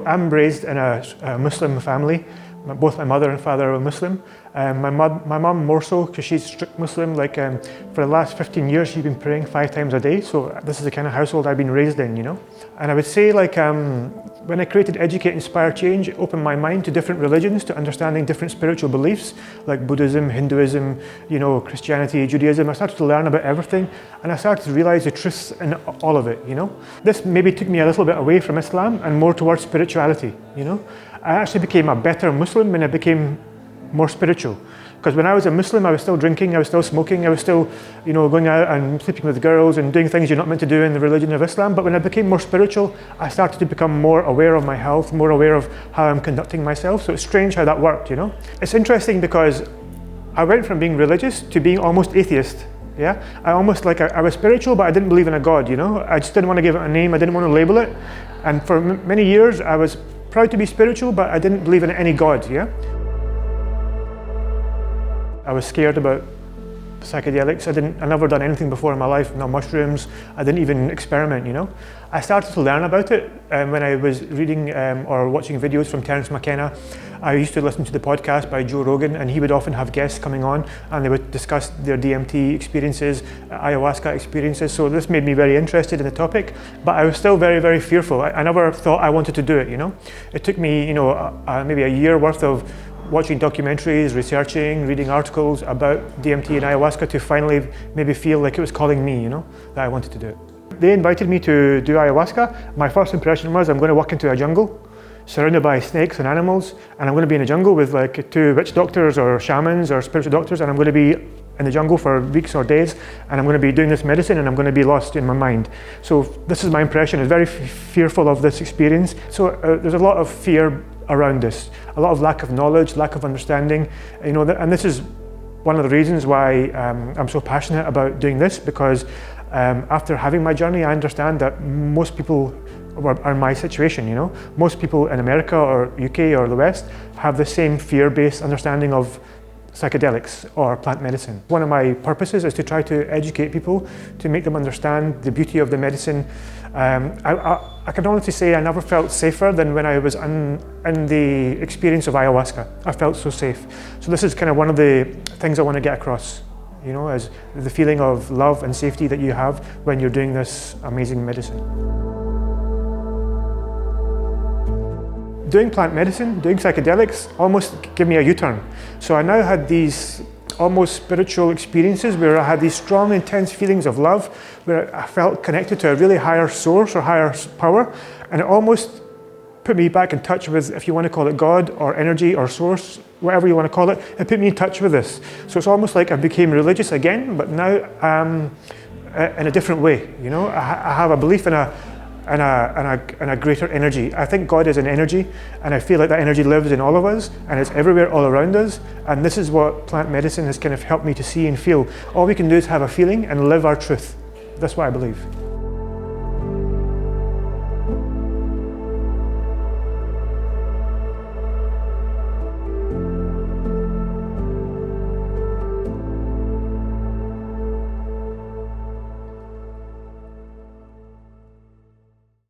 I'm raised in a Muslim family. Both my mother and father are Muslim. My mum more so, because she's strict Muslim. For the last 15 years, she's been praying 5 times a day. So this is the kind of household I've been raised in, you know. And I would say, when I created Educate, Inspire, Change, it opened my mind to different religions, to understanding different spiritual beliefs, like Buddhism, Hinduism, you know, Christianity, Judaism. I started to learn about everything, and I started to realize the truths in all of it, you know. This maybe took me a little bit away from Islam and more towards spirituality, you know. I actually became a better Muslim when I became more spiritual. Because when I was a Muslim, I was still drinking, I was still smoking, I was still, you know, going out and sleeping with girls and doing things you're not meant to do in the religion of Islam. But when I became more spiritual, I started to become more aware of my health, more aware of how I'm conducting myself. So it's strange how that worked, you know. It's interesting because I went from being religious to being almost atheist. Yeah, I was spiritual, but I didn't believe in a God, you know. I just didn't want to give it a name, I didn't want to label it. And for many years, I was proud to be spiritual, but I didn't believe in any God, yeah. I was scared about psychedelics. I never done anything before in my life, no mushrooms. I didn't even experiment, you know. I started to learn about it when I was reading or watching videos from Terence McKenna. I used to listen to the podcast by Joe Rogan, and he would often have guests coming on and they would discuss their DMT experiences, ayahuasca experiences. So this made me very interested in the topic, but I was still very, very fearful. I never thought I wanted to do it, you know. It took me, you know, maybe a year worth of watching documentaries, researching, reading articles about DMT and ayahuasca to finally maybe feel like it was calling me, you know, that I wanted to do it. They invited me to do ayahuasca. My first impression was I'm going to walk into a jungle surrounded by snakes and animals, and I'm going to be in a jungle with like 2 witch doctors or shamans or spiritual doctors, and I'm going to be in the jungle for weeks or days, and I'm going to be doing this medicine, and I'm going to be lost in my mind. So this is my impression. I was very fearful of this experience. So there's a lot of fear around this, a lot of lack of knowledge, lack of understanding, you know, and this is one of the reasons why I'm so passionate about doing this, because after having my journey, I understand that most people are in my situation, you know. Most people in America or UK or the West have the same fear-based understanding of psychedelics or plant medicine. One of my purposes is to try to educate people, to make them understand the beauty of the medicine. I can honestly say I never felt safer than when I was in the experience of ayahuasca. I felt so safe. So this is kind of one of the things I want to get across, you know, as the feeling of love and safety that you have when you're doing this amazing medicine. Doing plant medicine, doing psychedelics almost gave me a U-turn. So I now had these almost spiritual experiences where I had these strong, intense feelings of love, where I felt connected to a really higher source or higher power, and it almost put me back in touch with, if you want to call it God or energy or source, whatever you want to call it, it put me in touch with this. So it's almost like I became religious again, but now in a different way. You know, I have a belief in a greater energy. I think God is an energy, and I feel like that energy lives in all of us, and it's everywhere all around us. And this is what plant medicine has kind of helped me to see and feel. All we can do is have a feeling and live our truth. That's what I believe.